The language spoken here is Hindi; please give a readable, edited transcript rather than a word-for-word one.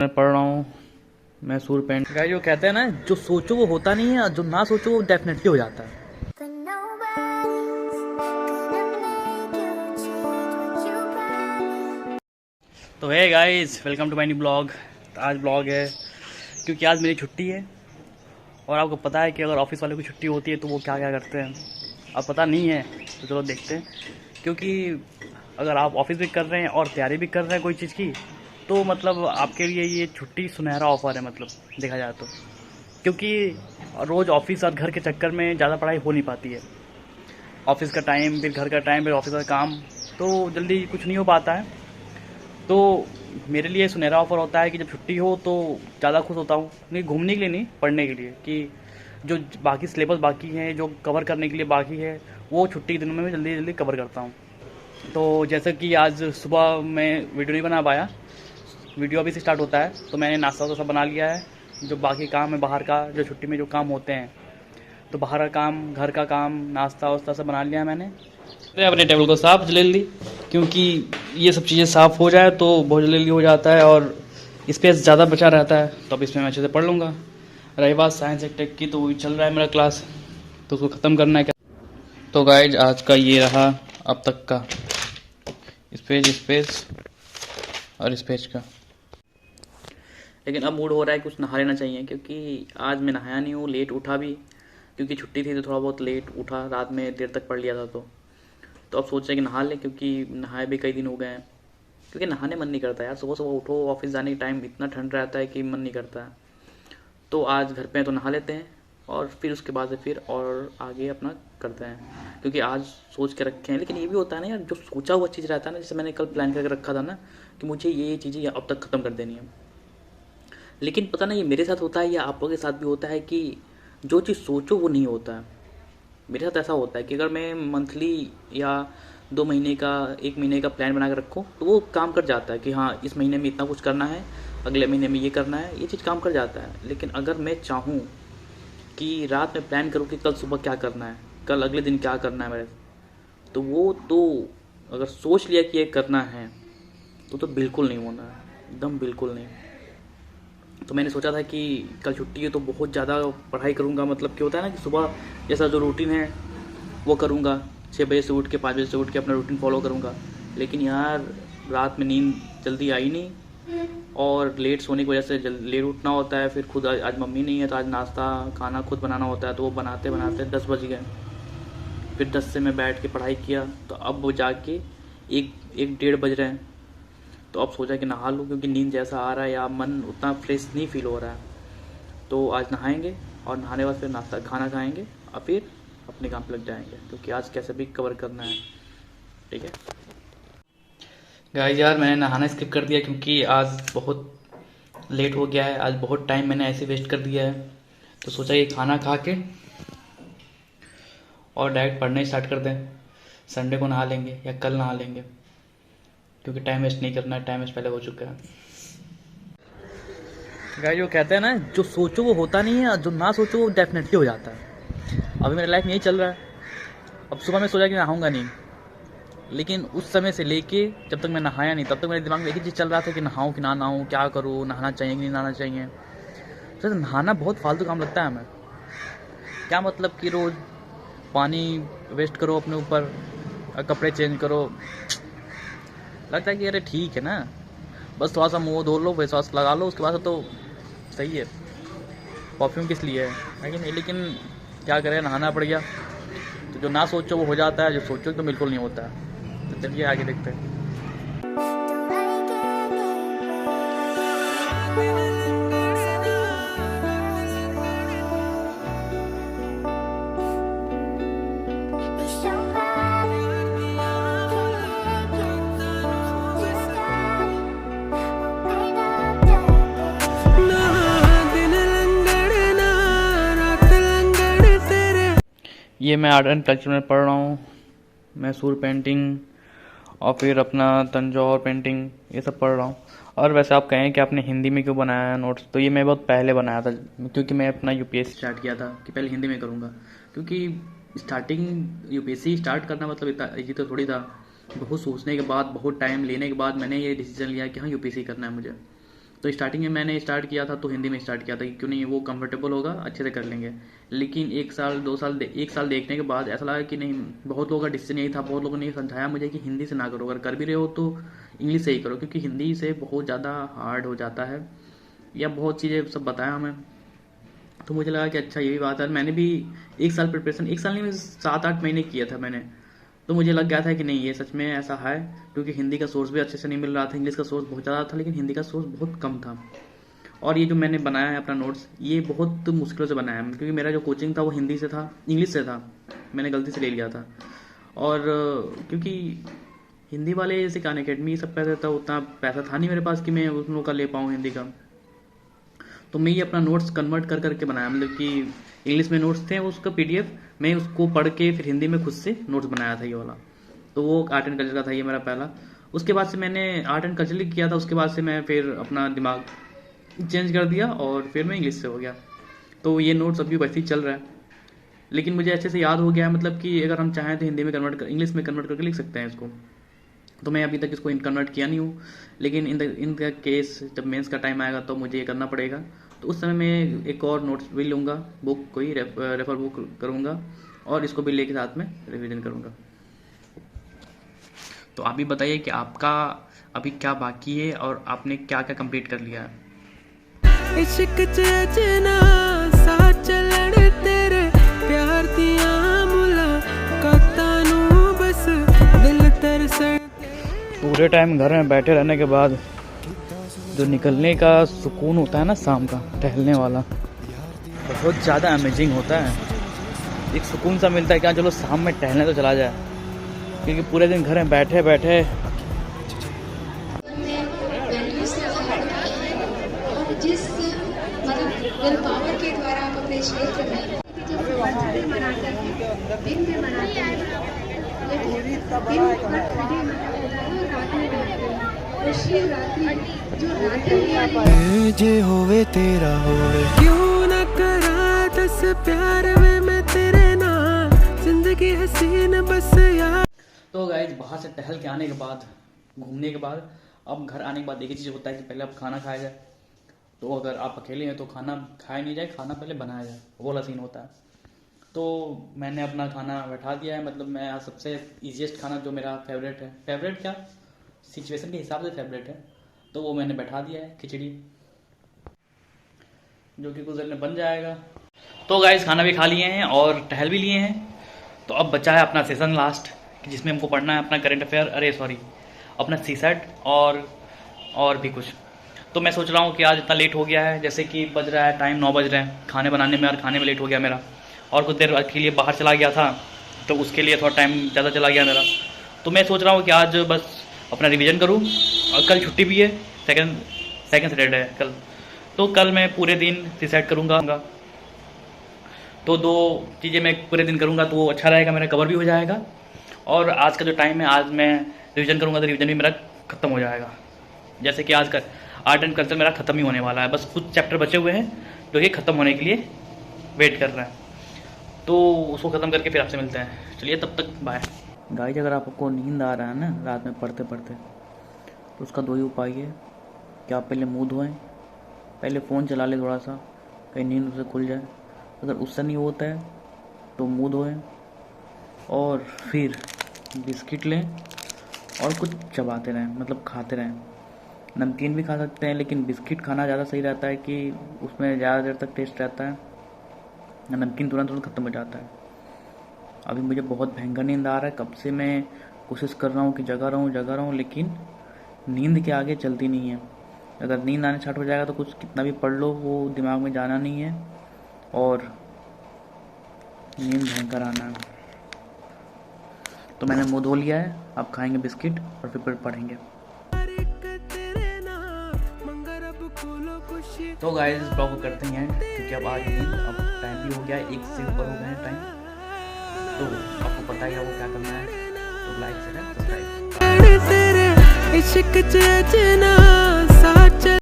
मैं पढ़ रहा हूँ। मैं सूर पेंट गाइस, जो कहते हैं ना, जो सोचो वो होता नहीं है, जो ना सोचो वो डेफिनेटली हो जाता है। तो है guys, welcome to my new blog. आज ब्लॉग है क्योंकि आज मेरी छुट्टी है। और आपको पता है कि अगर ऑफिस वालों की छुट्टी होती है तो वो क्या क्या करते हैं, अब पता नहीं है तो चलो देखते हैं। क्योंकि अगर आप ऑफिस भी कर रहे हैं और तैयारी भी कर रहे हैं कोई चीज़ की, तो मतलब आपके लिए ये छुट्टी सुनहरा ऑफर है, मतलब देखा जाए तो। क्योंकि रोज़ ऑफिस और घर के चक्कर में ज़्यादा पढ़ाई हो नहीं पाती है। ऑफिस का टाइम, फिर घर का टाइम, फिर ऑफिस का काम, तो जल्दी कुछ नहीं हो पाता है। तो मेरे लिए सुनहरा ऑफर होता है कि जब छुट्टी हो तो ज़्यादा खुश होता हूँ, नहीं घूमने के लिए, नहीं पढ़ने के लिए, कि जो बाकी सिलेबस बाकी है, जो कवर करने के लिए बाकी है, वो छुट्टी के दिनों में मैं जल्दी जल्दी कवर करता हूँ। तो जैसे कि आज सुबह मैं वीडियो नहीं बना पाया, वीडियो अभी से स्टार्ट होता है, तो मैंने नाश्ता तो सब बना लिया है। जो बाकी काम है बाहर का, जो छुट्टी में जो काम होते हैं, तो बाहर का काम, घर का काम, नाश्ता वास्ता सब बना लिया है मैंने। तो अपने टेबल को साफ जल्दी, क्योंकि ये सब चीज़ें साफ़ हो जाए तो बहुत जल्दी हो जाता है और स्पेस ज़्यादा बचा रहता है, तो अब इसमें मैं अच्छे से पढ़ लूँगा। रही बात साइंस एक टेक की, तो वही चल रहा है मेरा क्लास, तो उसको ख़त्म करना है क्या। तो गाइज आज का ये रहा अब तक का स्पेस और इस पेज का। लेकिन अब मूड हो रहा है कुछ नहा लेना चाहिए, क्योंकि आज मैं नहाया नहीं हूँ, लेट उठा भी, क्योंकि छुट्टी थी तो थोड़ा बहुत लेट उठा, रात में देर तक पढ़ लिया था। तो अब सोच रहे कि नहा लें, क्योंकि नहाए भी कई दिन हो गए हैं। क्योंकि नहाने मन नहीं करता यार, सुबह सुबह उठो, ऑफिस जाने के टाइम इतना ठंड रहता है कि मन नहीं करता है। तो आज घर पे हैं तो नहा लेते हैं, और फिर उसके बाद से फिर और आगे अपना करते हैं, क्योंकि आज सोच के रखे हैं। लेकिन ये भी होता है ना यार, जो सोचा हुआ चीज़ रहता है ना, जैसे मैंने कल प्लान करके रखा था ना कि मुझे ये चीज़ें अब तक ख़त्म कर देनी है, लेकिन पता नहीं ये मेरे साथ होता है या आप लोगों के साथ भी होता है कि जो चीज़ सोचो वो नहीं होता है। मेरे साथ ऐसा होता है कि अगर मैं मंथली या 2 महीने का, 1 महीने का प्लान बना कर रखूँ तो वो काम कर जाता है कि हाँ इस महीने में इतना कुछ करना है, अगले महीने में ये करना है, ये चीज़ काम कर जाता है। लेकिन अगर मैं चाहूँ कि रात में प्लान करूँ कि कल सुबह क्या करना है, कल अगले दिन क्या करना है मेरे, तो वो तो अगर सोच लिया कि ये करना है तो बिल्कुल नहीं होना है, एकदम बिल्कुल नहीं। तो मैंने सोचा था कि कल छुट्टी है तो बहुत ज़्यादा पढ़ाई करूँगा, मतलब क्या होता है ना कि सुबह जैसा जो रूटीन है वो करूँगा, 6 बजे से उठ के 5 बजे से उठ के अपना रूटीन फॉलो करूँगा। लेकिन यार रात में नींद जल्दी आई नहीं, और लेट सोने की वजह से लेट उठना होता है। फिर खुद आज मम्मी नहीं है तो आज नाश्ता खाना खुद बनाना होता है, तो वो बनाते बनाते 10 बज गए। फिर 10 से मैं बैठ के पढ़ाई किया, तो अब वो जाके 1-1 डेढ़ बज रहे हैं। तो अब सोचा कि नहा लूँ, क्योंकि नींद जैसा आ रहा है या मन उतना फ्रेश नहीं फील हो रहा है। तो आज नहाएंगे, और नहाने के बाद फिर नाश्ता खाना खाएंगे, और फिर अपने काम पे लग जाएंगे, क्योंकि आज कैसे भी कवर करना है। ठीक है गाइस, यार मैंने नहाना स्किप कर दिया क्योंकि आज बहुत लेट हो गया है, आज बहुत टाइम मैंने ऐसे वेस्ट कर दिया है। तो सोचा कि खाना खा के और डायरेक्ट पढ़ना स्टार्ट कर दें, संडे को नहा लेंगे या कल नहा लेंगे, क्योंकि टाइम वेस्ट नहीं करना है, टाइम वेस्ट पहले हो चुका है। गाइस, जो कहते हैं ना, जो सोचो वो होता नहीं है, जो ना सोचो वो डेफिनेटली हो जाता है। अभी मेरी लाइफ में यही चल रहा है। अब सुबह मैं सोचा कि नहाऊंगा नहीं, लेकिन उस समय से लेके जब तक मैं नहाया नहीं तब तक मेरे दिमाग में एक ही चीज़ चल रहा था कि नहाऊं कि ना नहाऊं, क्या करूं, नहाना चाहिए कि नहीं नहाना चाहिए। तो नहाना बहुत फालतू काम लगता है हमें। क्या मतलब कि रोज़ पानी वेस्ट करो अपने ऊपर, कपड़े चेंज करो। लगता है कि अरे ठीक है ना, बस थोड़ा सा मुँह धो लो, फेस वॉश लगा लो, उसके बाद तो सही है। परफ्यूम किस लिए है कि नहीं, लेकिन क्या करें, नहाना पड़ गया। तो जो ना सोचो वो हो जाता है, जो सोचो तो बिल्कुल नहीं होता है। तो चलिए आगे देखते हैं। ये मैं आर्ट एंड कल्चर में पढ़ रहा हूँ। मैं सूर पेंटिंग और फिर अपना तंजौर पेंटिंग ये सब पढ़ रहा हूँ। और वैसे आप कहें कि आपने हिंदी में क्यों बनाया नोट्स, तो ये मैं बहुत पहले बनाया था, क्योंकि मैं अपना यूपीएससी स्टार्ट किया था कि पहले हिंदी में करूँगा। क्योंकि स्टार्टिंग यूपीएससी स्टार्ट करना मतलब इतना ईजी तो थोड़ी था। बहुत सोचने के बाद, बहुत टाइम लेने के बाद मैंने ये डिसीजन लिया कि हाँ यूपीएससी करना है मुझे। तो स्टार्टिंग में मैंने स्टार्ट किया था तो हिंदी में स्टार्ट किया था कि क्यों नहीं, वो कंफर्टेबल होगा, अच्छे से कर लेंगे। लेकिन 1 साल 2 साल 1 साल देखने के बाद ऐसा लगा कि नहीं, बहुत लोगों का डिसीजन यही था, बहुत लोगों ने समझाया मुझे कि हिंदी से ना करो, अगर कर भी रहे हो तो इंग्लिश से ही करो, क्योंकि हिंदी से बहुत ज़्यादा हार्ड हो जाता है, या बहुत चीज़ें सब बताया हमें। तो मुझे लगा कि अच्छा ये भी बात है। मैंने भी 1 साल प्रिपरेशन, 1 साल नहीं, 7-8 महीने किया था मैंने। तो मुझे लग गया था कि नहीं, ये सच में ऐसा है, क्योंकि हिंदी का सोर्स भी अच्छे से नहीं मिल रहा था, इंग्लिश का सोर्स बहुत ज़्यादा था, लेकिन हिंदी का सोर्स बहुत कम था। और ये जो मैंने बनाया है अपना नोट्स, ये बहुत मुश्किलों से बनाया है, क्योंकि मेरा जो कोचिंग था वो हिंदी से था, इंग्लिश से था, मैंने गलती से ले लिया था। और क्योंकि हिंदी वाले जैसे खान अकेडमी सब पैसा था, उतना पैसा था नहीं मेरे पास कि मैं उन लोगों का ले पाऊँ हिंदी का। तो मैं ये अपना नोट्स कन्वर्ट कर करके बनाया, मतलब कि इंग्लिश में नोट्स थे उसका PDF, मैं उसको पढ़ के फिर हिंदी में खुद से नोट्स बनाया था ये वाला। तो वो आर्ट एंड कल्चर का था ये मेरा पहला। उसके बाद से मैंने आर्ट एंड कल्चर किया था, उसके बाद से मैं फिर अपना दिमाग चेंज कर दिया और फिर मैं इंग्लिश से हो गया। तो ये नोट्स अभी वैसे ही चल रहा है, लेकिन मुझे अच्छे से याद हो गया है, मतलब कि अगर हम चाहें तो हिंदी में कन्वर्ट कर, इंग्लिश में कन्वर्ट करके लिख सकते हैं इसको। तो मैं अभी तक इसको कन्वर्ट किया नहीं हूँ, लेकिन इन द केस जब मेंस का टाइम आएगा तो मुझे ये करना पड़ेगा। तो उस समय मैं एक और नोट्स भी लूँगा, बुक कोई रेफर बुक करूँगा, और इसको भी लेके साथ में रिवीजन करूँगा। तो आप भी बताइए कि आपका अभी क्या बाकी है और आपने क्या क्या कंप्लीट कर लिया है। इश्क च अजना सा चलण तेरे प्यार दियां मुलाकातां नूं बस दिल तरसण। पूरे टाइम घर में बैठे रहने के बाद जो निकलने का सुकून होता है ना, शाम का टहलने वाला, बहुत ज़्यादा अमेजिंग होता है। एक सुकून सा मिलता है कि चलो शाम में टहलने तो चला जाए, क्योंकि पूरे दिन घर में बैठे बैठे जिस विल पावर के द्वारा आप अपने क्षेत्र में बर्थडे मनाते हैं, दिन में मनाते हैं, जे होवे तेरा होवे क्यों न करा दस प्यार में मैं तेरे नाल जिंदगी हसीन बस यार। तो गाइस, बाहर से टहल के आने के बाद, घूमने के बाद, अब घर आने के बाद एक ही चीज़ होता है कि पहले अब खाना खाया जाए। तो अगर आप अकेले हैं तो खाना खाया नहीं जाए, खाना पहले बनाया जाए, वो वाला सीन होता है। तो मैंने अपना खाना बैठा दिया है, मतलब मैं सबसे ईजीएस्ट खाना जो मेरा फेवरेट है, फेवरेट क्या, सिचुएशन के हिसाब से फेवरेट है, तो वो मैंने बैठा दिया है, खिचड़ी, जो कि कुछ देर में बन जाएगा। तो गाइस, खाना भी खा लिए हैं और टहल भी लिए हैं। तो अब बचा है अपना सेशन लास्ट, जिसमें हमको पढ़ना है अपना करंट अफेयर, अपना सीसेट और भी कुछ। तो मैं सोच रहा हूँ कि आज इतना लेट हो गया है, जैसे कि बज रहा है टाइम 9 बज रहे हैं, खाने बनाने में और खाने में लेट हो गया मेरा, और कुछ देर के लिए बाहर चला गया था, तो उसके लिए थोड़ा टाइम ज़्यादा चला गया मेरा। तो मैं सोच रहा हूँ कि आज बस अपना रिवीजन करूँ, और कल छुट्टी भी है, सेकंड सैटरडे है कल, तो कल मैं पूरे दिन सीसेट करूँगा। तो 2 चीज़ें मैं पूरे दिन करूँगा तो वो अच्छा रहेगा, मेरा कवर भी हो जाएगा। और आज का जो टाइम है, आज मैं रिवीजन करूँगा तो रिवीजन भी मेरा ख़त्म हो जाएगा। जैसे कि आज का आर्ट एंड कल्चर मेरा ख़त्म ही होने वाला है, बस कुछ चैप्टर बचे हुए हैं जो कि ख़त्म होने के लिए वेट कर रहे हैं, तो उसको ख़त्म करके फिर आपसे मिलते हैं। चलिए, तब तक बाय। गाइस, अगर आपको नींद आ रहा है ना रात में पढ़ते पढ़ते, तो उसका 2 ही उपाय है कि आप पहले मुँह धोएं, पहले फ़ोन चला लें थोड़ा सा, कहीं नींद उसे खुल जाए। अगर उससे नहीं होता है तो मुँह धोएं और फिर बिस्किट लें और कुछ चबाते रहें, मतलब खाते रहें। नमकीन भी खा सकते हैं, लेकिन बिस्किट खाना ज़्यादा सही रहता है कि उसमें ज़्यादा देर तक टेस्ट रहता है, नमकीन तुरंत ख़त्म हो जाता है। अभी मुझे बहुत भयंकर नींद आ रहा है, कब से मैं कोशिश कर रहा हूँ कि जगा रहा हूँ, लेकिन नींद के आगे चलती नहीं है। अगर नींद आने स्टार्ट हो जाएगा तो कुछ कितना भी पढ़ लो वो दिमाग में जाना नहीं है, और नींद भयंकर आना है। तो मैंने मुँह धो लिया है, अब खाएंगे बिस्किट और फिर पढ़ेंगे। तो गाइस, इस ब्लॉग को करते हैं क्योंकि अब आज नींद, अब टाइम भी हो गया है, 1 से ऊपर हो गए हैं टाइम, तो आपको पता ही है वो क्या करना है। तो लाइक, शेयर, सब्सक्राइब।